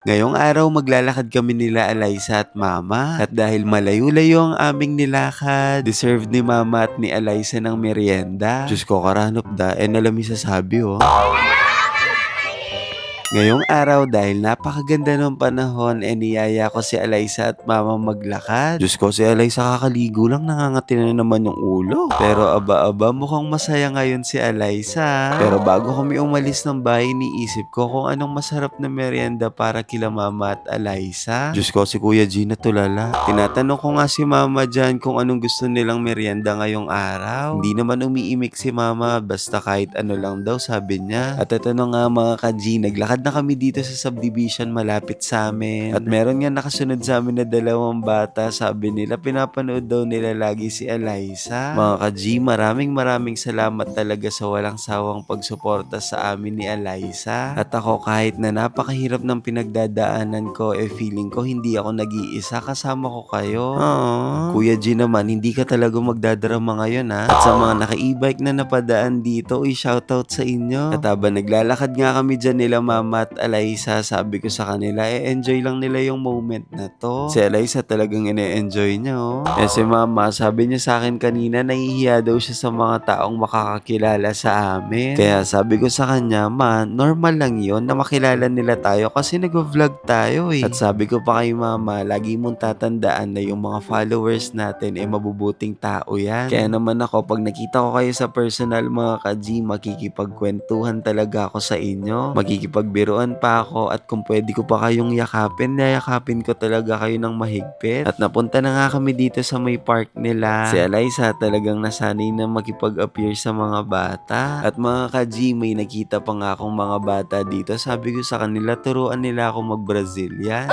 Ngayong araw maglalakad kami nila Alyssa at Mama. At dahil malayo-layo ang aming nilakad, deserve ni Mama at ni Alyssa ng merienda. Diyos ko, karanop da. Nalam yung sasabi oh. Ngayong araw dahil napakaganda ng panahon, niyaya ko si Alyssa at Mama maglakad. Diyos ko, si Alyssa kakaligo lang, nangangati na naman yung ulo. Pero aba-aba, mukhang masaya ngayon si Alyssa. Pero bago kami umalis ng bahay, niisip ko kung anong masarap na merienda para kila Mama at Alyssa. Diyos ko, si Kuya Gina tulala. Tinatanong ko nga si Mama dyan kung anong gusto nilang merienda ngayong araw. Hindi naman umiimik si Mama, basta kahit ano lang daw sabi niya. At ito na nga mga ka-G, naglakad na kami dito sa subdivision malapit sa amin. At meron nga nakasunod sa amin na dalawang bata. Sabi nila pinapanood daw nila lagi si Alyssa. Mga ka-G, maraming salamat talaga sa walang sawang pagsuporta sa amin ni Alyssa. At ako kahit na napakahirap ng pinagdadaanan ko, feeling ko hindi ako nag-iisa, kasama ko kayo. Aww. Kuya G naman, hindi ka talaga magdadrama ngayon ha. At sa mga naka-e-bike na napadaan dito, shoutout sa inyo. At habang naglalakad nga kami dyan nila Mama at Alyssa, sabi ko sa kanila, enjoy lang nila yung moment na to. Si Alyssa talagang ine-enjoy niya oh. Si Mama, sabi niya sa akin kanina, nahihiya daw siya sa mga taong makakakilala sa amin. Kaya sabi ko sa kanya, Ma, normal lang yon na makilala nila tayo kasi nag-vlog tayo eh. At sabi ko pa kay Mama, lagi mong tatandaan na yung mga followers natin mabubuting tao yan. Kaya naman ako, pag nakita ko kayo sa personal mga ka-G, makikipagkwentuhan talaga ako sa inyo. Makikipagbiruan pa ako at kung pwede ko pa kayong yakapin, yayakapin ko talaga kayo ng mahigpit. At napunta na nga kami dito sa may park nila. Si Alyssa talagang nasanay na makipag-appear sa mga bata. At mga ka-G, may nakita pa nga akong mga bata dito. Sabi ko sa kanila, turuan nila ako mag-Brazilian.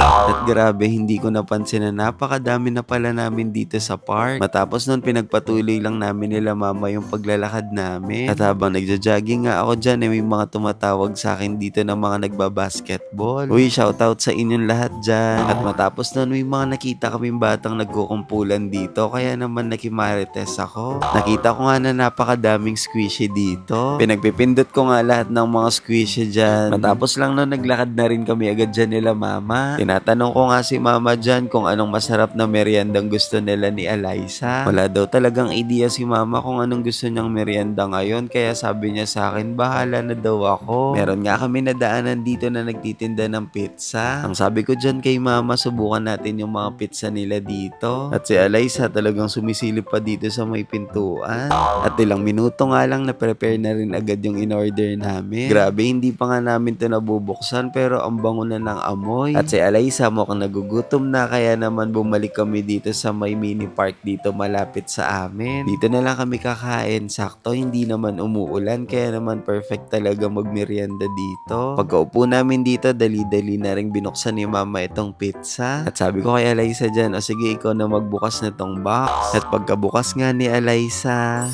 At grabe, hindi ko napansin na napakadami na pala namin dito sa park. Matapos nun, pinagpatuloy lang namin nila Mama yung paglalakad namin. At habang nagja-jogging nga ako dyan, may mga tumatawag sa akin dito na mga nagbabasketball. Uy, shoutout sa inyong lahat dyan. At matapos nun, may mga nakita kaming batang nagkukumpulan dito. Kaya naman nakimarites ako. Nakita ko nga na napakadaming squishy dito. Pinagpipindot ko nga lahat ng mga squishy dyan. Matapos lang nun, naglakad na rin kami agad dyan nila Mama. Tinatanong ko nga si Mama dyan kung anong masarap na meriendang gusto nila ni Alyssa. Wala daw talagang idea si Mama kung anong gusto niyang merienda ngayon, kaya sabi niya sa akin, bahala na daw ako. Meron nga kami nadaanan dito na nagtitinda ng pizza. Ang sabi ko dyan kay Mama, subukan natin yung mga pizza nila dito. At si Alyssa talagang sumisilip pa dito sa may pintuan. At ilang minuto nga lang na-prepare na rin agad yung in-order namin. Grabe, hindi pa nga namin ito nabubuksan pero ang bango na ng amoy. At si Alyssa mukhang nagugutom na, kaya naman bumalik kami dito sa may mini park dito malapit sa amin. Dito na lang kami kakain, sakto hindi naman umuulan kaya naman perfect talaga magmerienda dito. Pagkaupo namin dito, dali-dali na rin binuksan ni Mama itong pizza. At sabi ko kay Alyssa dyan, o sige ikaw na magbukas na tong box. At pagkabukas nga ni Alyssa,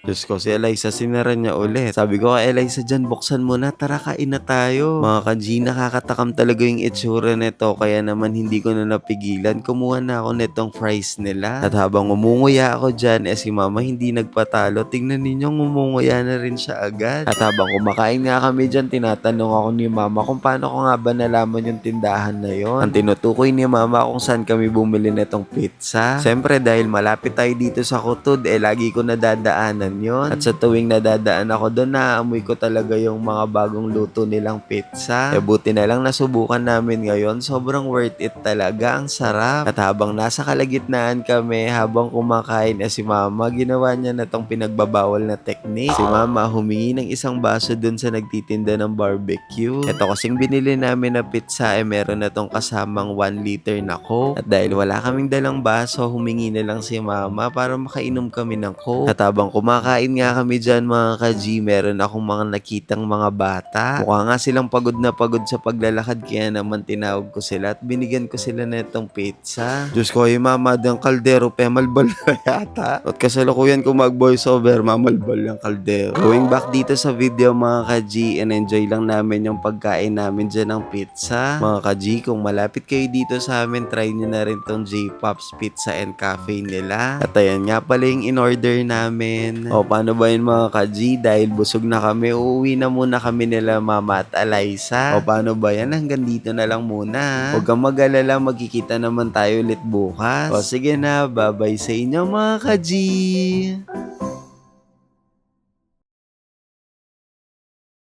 Diyos ko, si Alyssa sinara niya ulit. Sabi ko kay Alyssa dyan, buksan mo na, tara kain na tayo. Mga ka-G, nakakatakam talaga yung itsura nito, kaya naman hindi ko na napigilan. Kumuha na ako netong fries nila. At habang umunguya ako dyan, si Mama hindi nagpatalo. Tingnan ninyo, umunguya na rin siya agad. At habang kumakain nga kami dyan, tinatanong ako ni Mama kung paano ko nga ba nalaman yung tindahan na yon. Ang tinutukoy ni Mama kung saan kami bumili netong pizza. Siyempre dahil malapit tayo dito sa Kutod, lagi ko nadadaanan yun. At sa tuwing nadadaan ako doon, naamoy ko talaga yung mga bagong luto nilang pizza. Buti na lang nasubukan namin ngayon. Sobrang worth it talaga. Ang sarap. At habang nasa kalagitnaan kami, habang kumakain, si Mama, ginawa niya na tong pinagbabawal na technique. Si Mama humingi ng isang baso doon sa nagtitinda ng barbecue. Ito kasing binili namin na pizza, meron na tong kasamang 1 liter na Coke. At dahil wala kaming dalang baso, humingi na lang si Mama para makainom kami ng Coke. At habang kumakain nga kami dyan mga ka-G, meron akong mga nakitang mga bata. Mukha nga silang pagod na pagod sa paglalakad, kaya naman tinawag ko sila at binigyan ko sila na itong pizza. Diyos ko, yung Mama, ng kaldero, pemalbal na yata. At kasalukuyan ko mag-voiceover, mamalbal yung kaldero. Going back dito sa video mga ka-G, enjoy lang namin yung pagkain namin dyan ng pizza. Mga ka-G, kung malapit kayo dito sa amin, try nyo na rin tong J-Pops Pizza and Cafe nila. At ayan nga pala yung in-order namin. O paano ba yun mga ka-G? Dahil busog na kami, uuwi na muna kami nila Mama at Eliza. O paano ba yan? Hanggang dito na lang muna. Huwag kang mag-alala, magkikita naman tayo ulit bukas. O sige na, bye-bye sa inyo mga ka-G!